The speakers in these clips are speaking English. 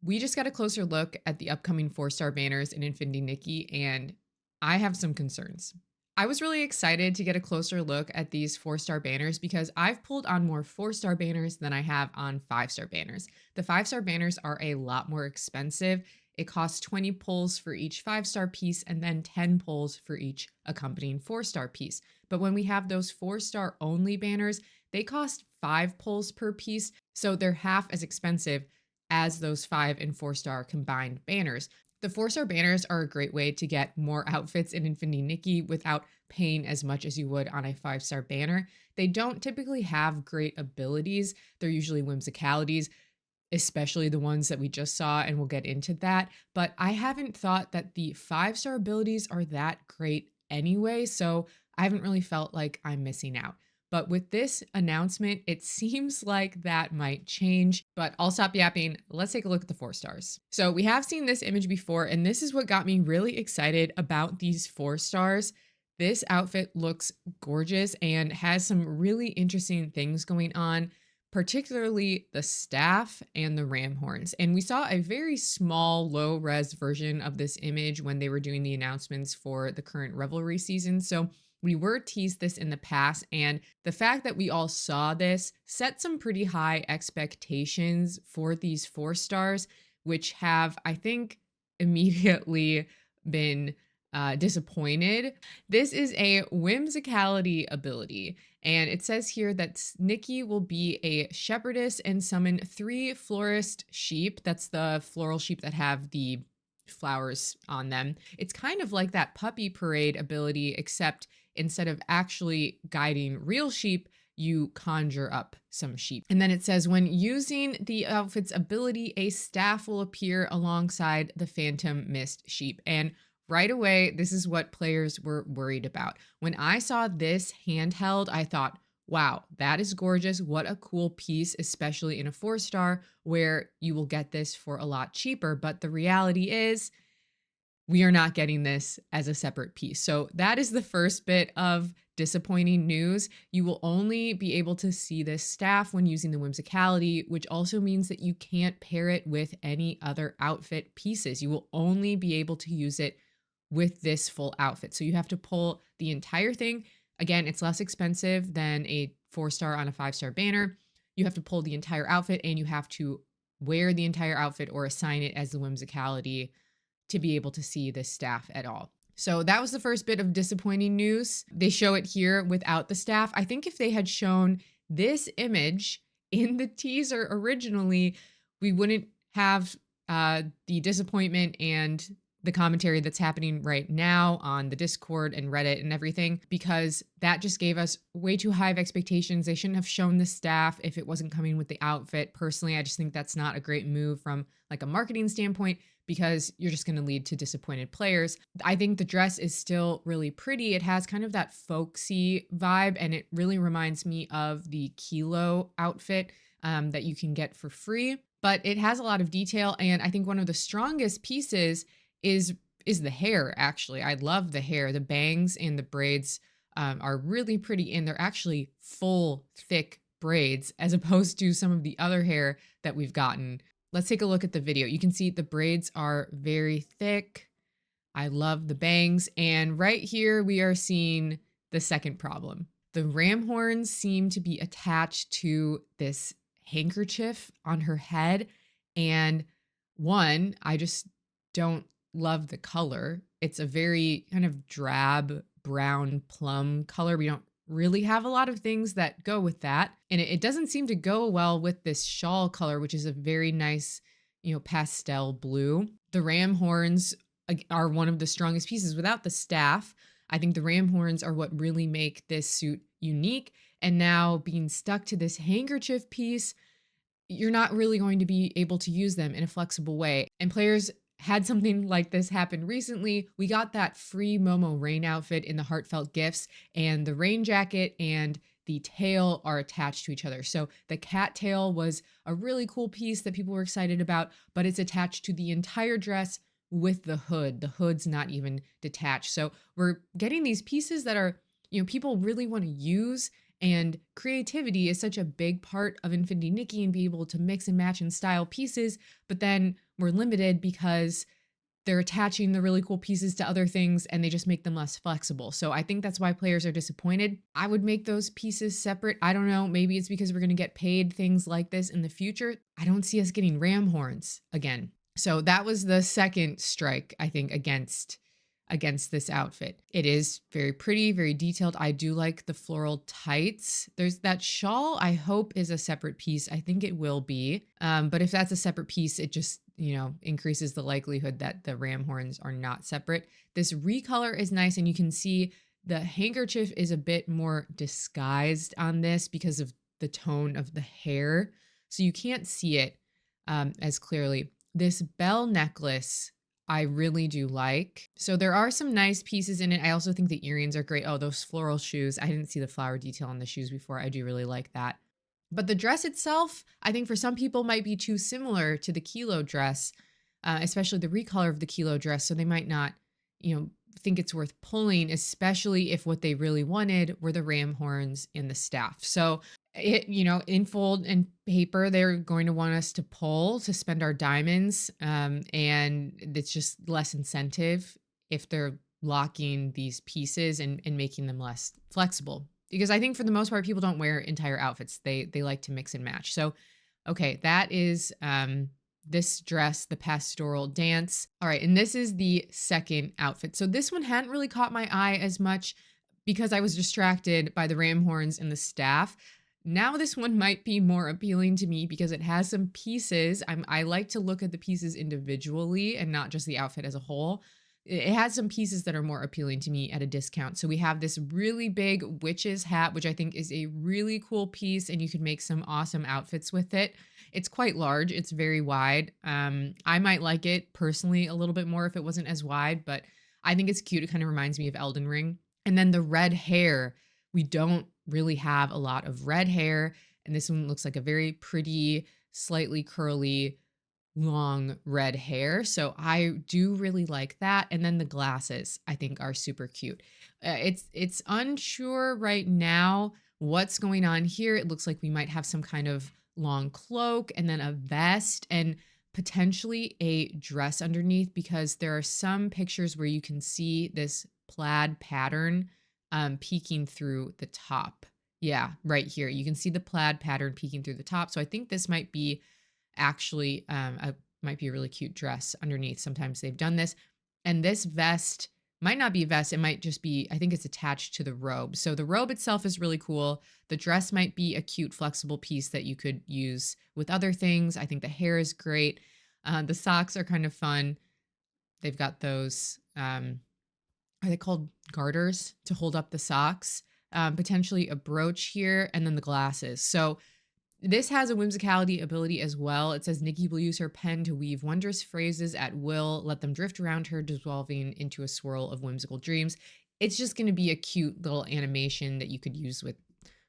We just got a closer look at the upcoming 4-star banners in Infinity Nikki, and I have some concerns. I was really excited to get a closer look at these 4-star banners because I've pulled on more 4-star banners than I have on 5-star banners. The 5-star banners are a lot more expensive. It costs 20 pulls for each 5-star piece and then 10 pulls for each accompanying 4-star piece. But when we have those 4-star only banners, they cost 5 pulls per piece, so they're half as expensive as those 5 and 4-star combined banners. The 4-star banners are a great way to get more outfits in Infinity Nikki without paying as much as you would on a 5-star banner. They don't typically have great abilities. They're usually whimsicalities, especially the ones that we just saw, and we'll get into that. But I haven't thought that the 5-star abilities are that great anyway, so I haven't really felt like I'm missing out. But with this announcement, it seems like that might change. But I'll stop yapping. Let's take a look at the 4-stars. So we have seen this image before, and this is what got me really excited about these 4-stars. This outfit looks gorgeous and has some really interesting things going on, particularly the staff and the ram horns. And we saw a very small, low res version of this image when they were doing the announcements for the current Revelry season. So we were teased this in the past, and the fact that we all saw this set some pretty high expectations for these 4-stars, which have, I think, immediately been disappointed. This is a whimsicality ability, and it says here that Nikki will be a shepherdess and summon 3 florist sheep. That's the floral sheep that have the flowers on them. It's kind of like that puppy parade ability, except instead of actually guiding real sheep, you conjure up some sheep. And then it says, when using the outfit's ability, a staff will appear alongside the phantom mist sheep. And right away, this is what players were worried about. When I saw this handheld, I thought, wow, that is gorgeous. What a cool piece, especially in a 4-star where you will get this for a lot cheaper. But the reality is, we are not getting this as a separate piece. So that is the first bit of disappointing news. You will only be able to see this staff when using the whimsicality, which also means that you can't pair it with any other outfit pieces. You will only be able to use it with this full outfit. So you have to pull the entire thing. Again, it's less expensive than a 4-star on a 5-star banner. You have to pull the entire outfit, and you have to wear the entire outfit or assign it as the whimsicality to be able to see this staff at all. So that was the first bit of disappointing news. They show it here without the staff. I think if they had shown this image in the teaser originally, we wouldn't have the disappointment and the commentary that's happening right now on the Discord and Reddit and everything, because that just gave us way too high of expectations. They shouldn't have shown the staff if it wasn't coming with the outfit. Personally, I just think that's not a great move from like a marketing standpoint, because you're just going to lead to disappointed players. I think the dress is still really pretty. It has kind of that folksy vibe, and it really reminds me of the Kilo outfit that you can get for free. But it has a lot of detail, and I think one of the strongest pieces is the hair, actually. I love the hair. The bangs and the braids are really pretty, and they're actually full, thick braids as opposed to some of the other hair that we've gotten. Let's take a look at the video. You can see the braids are very thick. I love the bangs. And right here, we are seeing the second problem. The ram horns seem to be attached to this handkerchief on her head. And one, I just don't love the color. It's a very kind of drab brown plum color. We don't really have a lot of things that go with that. And it doesn't seem to go well with this shawl color, which is a very nice, pastel blue. The ram horns are one of the strongest pieces. Without the staff, I think the ram horns are what really make this suit unique. And now being stuck to this handkerchief piece, you're not really going to be able to use them in a flexible way. And players had something like this happen recently. We got that free Momo rain outfit in the heartfelt gifts, and the rain jacket and the tail are attached to each other. So the cat tail was a really cool piece that people were excited about, but it's attached to the entire dress with the hood. The hood's not even detached. So we're getting these pieces that are, people really want to use, and creativity is such a big part of Infinity Nikki and be able to mix and match and style pieces. But then we're limited because they're attaching the really cool pieces to other things and they just make them less flexible. So I think that's why players are disappointed. I would make those pieces separate. I don't know. Maybe it's because we're going to get paid things like this in the future. I don't see us getting ram horns again. So that was the second strike, I think, against this outfit. It is very pretty, very detailed. I do like the floral tights. There's that shawl, I hope is a separate piece. I think it will be. But if that's a separate piece, it just, increases the likelihood that the ram horns are not separate. This recolor is nice, and you can see the handkerchief is a bit more disguised on this because of the tone of the hair. So you can't see it as clearly. This bell necklace, I really do like. So there are some nice pieces in it. I also think the earrings are great. Oh, those floral shoes. I didn't see the flower detail on the shoes before. I do really like that. But the dress itself, I think for some people might be too similar to the Kilo dress, especially the recolor of the Kilo dress. So they might not, think it's worth pulling, especially if what they really wanted were the ram horns and the staff. So in fold and paper, they're going to want us to pull to spend our diamonds. And it's just less incentive if they're locking these pieces and making them less flexible. Because I think for the most part, people don't wear entire outfits. They like to mix and match. So, okay, that is this dress, the Pastoral Dance. All right, and this is the second outfit. So this one hadn't really caught my eye as much because I was distracted by the ram horns and the staff. Now this one might be more appealing to me because it has some pieces. I like to look at the pieces individually and not just the outfit as a whole. It has some pieces that are more appealing to me at a discount. So we have this really big witch's hat, which I think is a really cool piece, and you could make some awesome outfits with it. It's quite large. It's very wide. I might like it personally a little bit more if it wasn't as wide, but I think it's cute. It kind of reminds me of Elden Ring. And then the red hair. We don't really have a lot of red hair, and this one looks like a very pretty, slightly curly, long red hair. So I do really like that. And then the glasses I think are super cute. It's unsure right now what's going on here. It looks like we might have some kind of long cloak and then a vest and potentially a dress underneath, because there are some pictures where you can see this plaid pattern peeking through the top. Yeah, right here. You can see the plaid pattern peeking through the top. So I think this might be actually might be a really cute dress underneath. Sometimes they've done this. And this vest might not be a vest. It might just be, I think it's attached to the robe. So the robe itself is really cool. The dress might be a cute, flexible piece that you could use with other things. I think the hair is great. The socks are kind of fun. They've got those, are they called garters to hold up the socks? Potentially a brooch here, and then the glasses. So this has a whimsicality ability as well. It says Nikki will use her pen to weave wondrous phrases at will, let them drift around her, dissolving into a swirl of whimsical dreams. It's just going to be a cute little animation that you could use with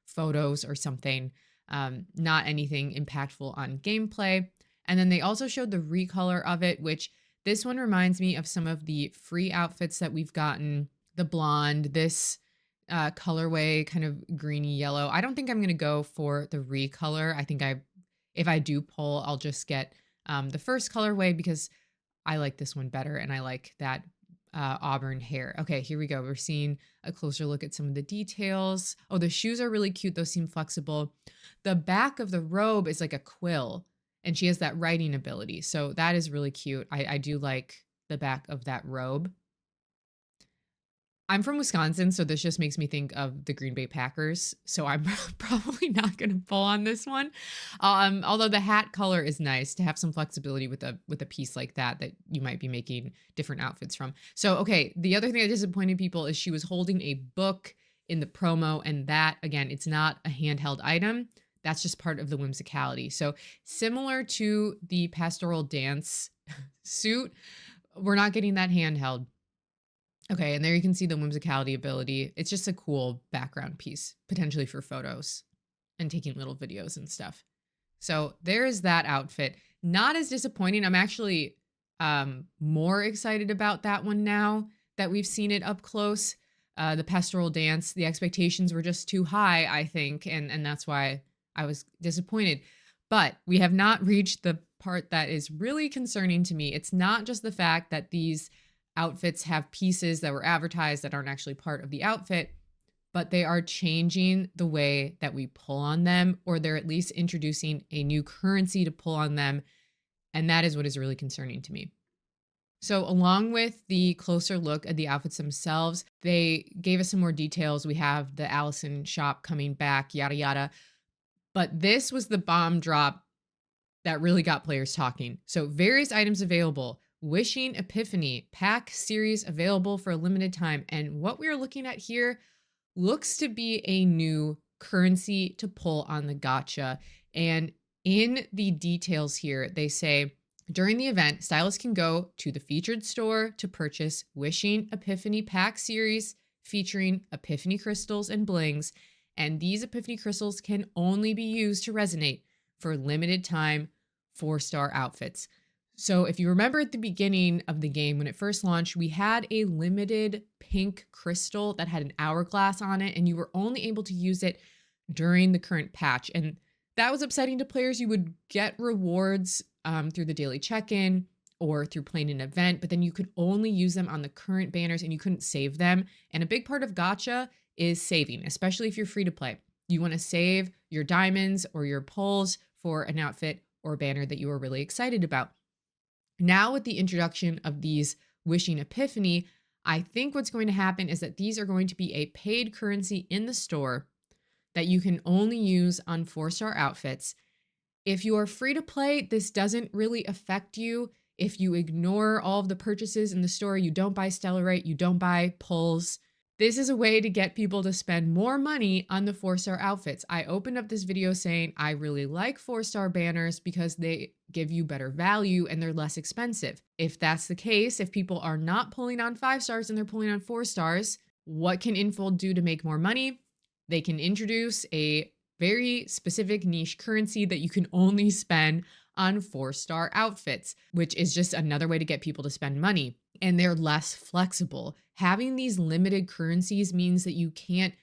photos or something. Not anything impactful on gameplay. And then they also showed the recolor of it, which this one reminds me of some of the free outfits that we've gotten. The blonde, this colorway, kind of greeny yellow. I don't think I'm going to go for the recolor. I think if I do pull, I'll just get the first colorway because I like this one better and I like that auburn hair. Okay, here we go. We're seeing a closer look at some of the details. Oh, the shoes are really cute. Those seem flexible. The back of the robe is like a quill and she has that writing ability. So that is really cute. I do like the back of that robe. I'm from Wisconsin, so this just makes me think of the Green Bay Packers. So I'm probably not going to pull on this one. Although the hat color is nice to have some flexibility with a piece like that you might be making different outfits from. So, okay, the other thing that disappointed people is she was holding a book in the promo, and that, again, it's not a handheld item. That's just part of the whimsicality. So similar to the Pastoral Dance suit, we're not getting that handheld. Okay, and there you can see the whimsicality ability. It's just a cool background piece, potentially for photos and taking little videos and stuff. So there is that outfit. Not as disappointing. I'm actually more excited about that one now that we've seen it up close. The Pastoral Dance, the expectations were just too high, I think, and that's why I was disappointed. But we have not reached the part that is really concerning to me. It's not just the fact that these outfits have pieces that were advertised that aren't actually part of the outfit, but they are changing the way that we pull on them, or they're at least introducing a new currency to pull on them. And that is what is really concerning to me. So, along with the closer look at the outfits themselves, they gave us some more details. We have the Allison shop coming back, yada, yada. But this was the bomb drop that really got players talking. So, various items available. Wishing Epiphany pack series available for a limited time. And what we are looking at here looks to be a new currency to pull on the gacha. And in the details here, they say during the event, stylists can go to the featured store to purchase Wishing Epiphany pack series featuring Epiphany crystals and blings. And these Epiphany crystals can only be used to resonate for limited time 4-star outfits. So if you remember at the beginning of the game, when it first launched, we had a limited pink crystal that had an hourglass on it, and you were only able to use it during the current patch. And that was upsetting to players. You would get rewards through the daily check-in or through playing an event, but then you could only use them on the current banners and you couldn't save them. And a big part of gacha is saving, especially if you're free to play. You want to save your diamonds or your pulls for an outfit or a banner that you are really excited about. Now, with the introduction of these Wishing Epiphany, I think what's going to happen is that these are going to be a paid currency in the store that you can only use on 4-star outfits. If you are free to play, this doesn't really affect you. If you ignore all of the purchases in the store, you don't buy Stellarite, you don't buy pulls, this is a way to get people to spend more money on the 4-star outfits. I opened up this video saying I really like 4-star banners because they give you better value and they're less expensive. If that's the case, if people are not pulling on 5 stars and they're pulling on 4 stars, what can Infold do to make more money? They can introduce a very specific niche currency that you can only spend on 4-star outfits, which is just another way to get people to spend money. And they're less flexible. Having these limited currencies means that you can't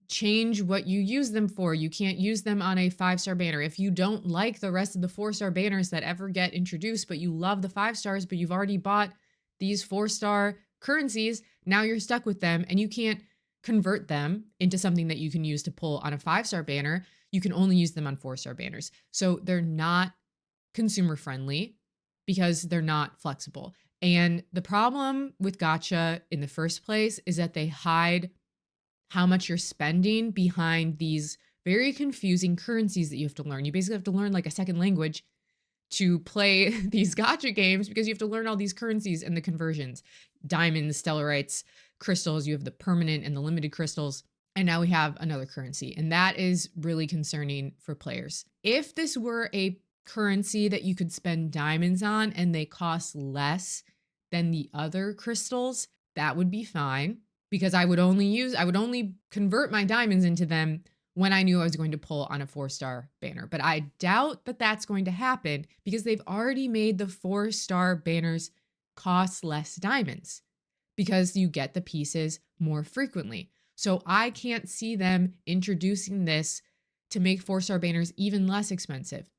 change what you use them for. You can't use them on a 5-star banner. If you don't like the rest of the 4-star banners that ever get introduced, but you love the 5 stars, but you've already bought these 4-star currencies, now you're stuck with them and you can't convert them into something that you can use to pull on a 5-star banner. You can only use them on 4-star banners. So they're not consumer friendly because they're not flexible. And the problem with gacha in the first place is that they hide how much you're spending behind these very confusing currencies that you have to learn. You basically have to learn like a second language to play these gacha games because you have to learn all these currencies and the conversions. Diamonds, stellarites, crystals, you have the permanent and the limited crystals. And now we have another currency. And that is really concerning for players. If this were a currency that you could spend diamonds on and they cost less than the other crystals, that would be fine because I would only convert my diamonds into them when I knew I was going to pull on a 4-star banner. But I doubt that that's going to happen because they've already made the 4-star banners cost less diamonds because you get the pieces more frequently. So I can't see them introducing this to make 4-star banners even less expensive.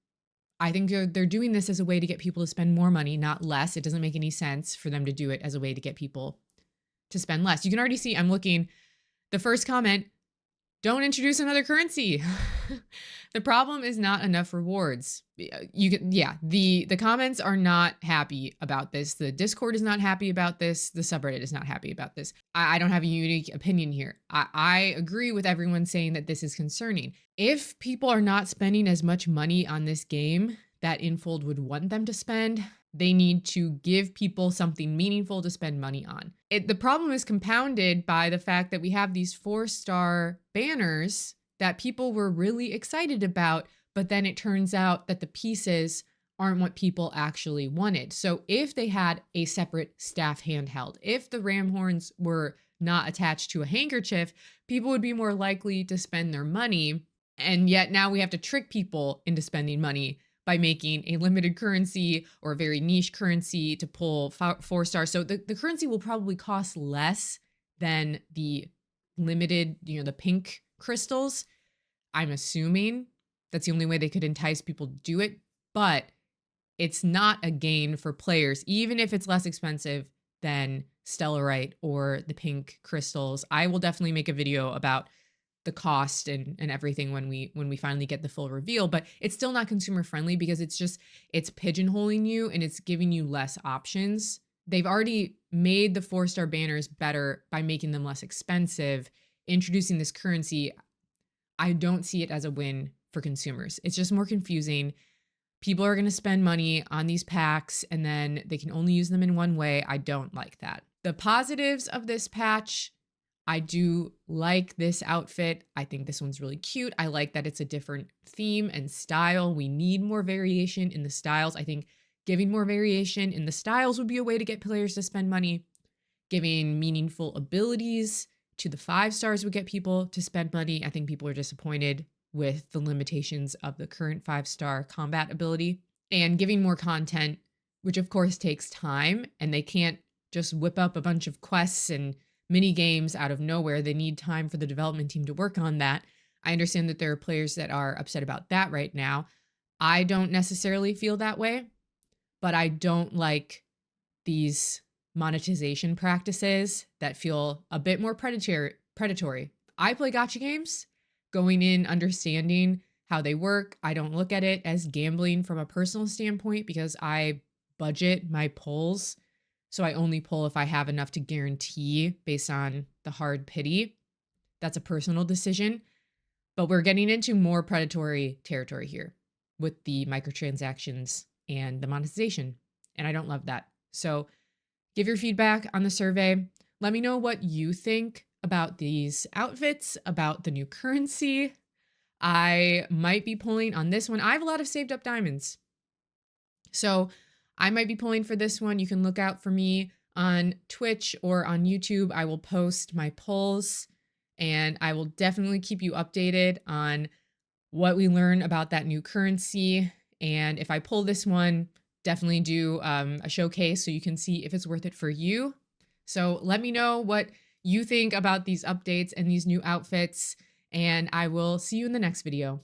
I think they're doing this as a way to get people to spend more money, not less. It doesn't make any sense for them to do it as a way to get people to spend less. You can already see, I'm looking, the first comment, don't introduce another currency. The problem is not enough rewards. The comments are not happy about this. The Discord is not happy about this. The subreddit is not happy about this. I don't have a unique opinion here. I agree with everyone saying that this is concerning. If people are not spending as much money on this game that Infold would want them to spend, they need to give people something meaningful to spend money on. The problem is compounded by the fact that we have these 4-star banners that people were really excited about, but then it turns out that the pieces aren't what people actually wanted. So if they had a separate staff handheld, if the ram horns were not attached to a handkerchief, people would be more likely to spend their money. And yet now we have to trick people into spending money by making a limited currency or a very niche currency to pull 4 stars. So the currency will probably cost less than the limited, the pink crystals. I'm assuming that's the only way they could entice people to do it. But it's not a gain for players, even if it's less expensive than Stellarite or the pink crystals. I will definitely make a video about the cost and everything when we finally get the full reveal, but it's still not consumer friendly because it's pigeonholing you and it's giving you less options. They've already made the 4-star banners better by making them less expensive. Introducing this currency, I don't see it as a win for consumers. It's just more confusing. People are going to spend money on these packs and then they can only use them in one way. I don't like that. The positives of this patch, I do like this outfit. I think this one's really cute. I like that it's a different theme and style. We need more variation in the styles. I think giving more variation in the styles would be a way to get players to spend money. Giving meaningful abilities to the 5 stars would get people to spend money. I think people are disappointed with the limitations of the current 5-star combat ability, and giving more content, which of course takes time, and they can't just whip up a bunch of quests and mini games out of nowhere. They need time for the development team to work on that. I understand that there are players that are upset about that right now. I don't necessarily feel that way, but I don't like these monetization practices that feel a bit more predatory. I play gacha games going in understanding how they work. I don't look at it as gambling from a personal standpoint because I budget my pulls. So I only pull if I have enough to guarantee based on the hard pity. That's a personal decision. But we're getting into more predatory territory here with the microtransactions and the monetization. And I don't love that. So give your feedback on the survey. Let me know what you think about these outfits, about the new currency. I might be pulling on this one. I have a lot of saved up diamonds, so I might be pulling for this one. You can look out for me on Twitch or on YouTube. I will post my pulls and I will definitely keep you updated on what we learn about that new currency. And if I pull this one, definitely do a showcase so you can see if it's worth it for you. So let me know what you think about these updates and these new outfits, and I will see you in the next video.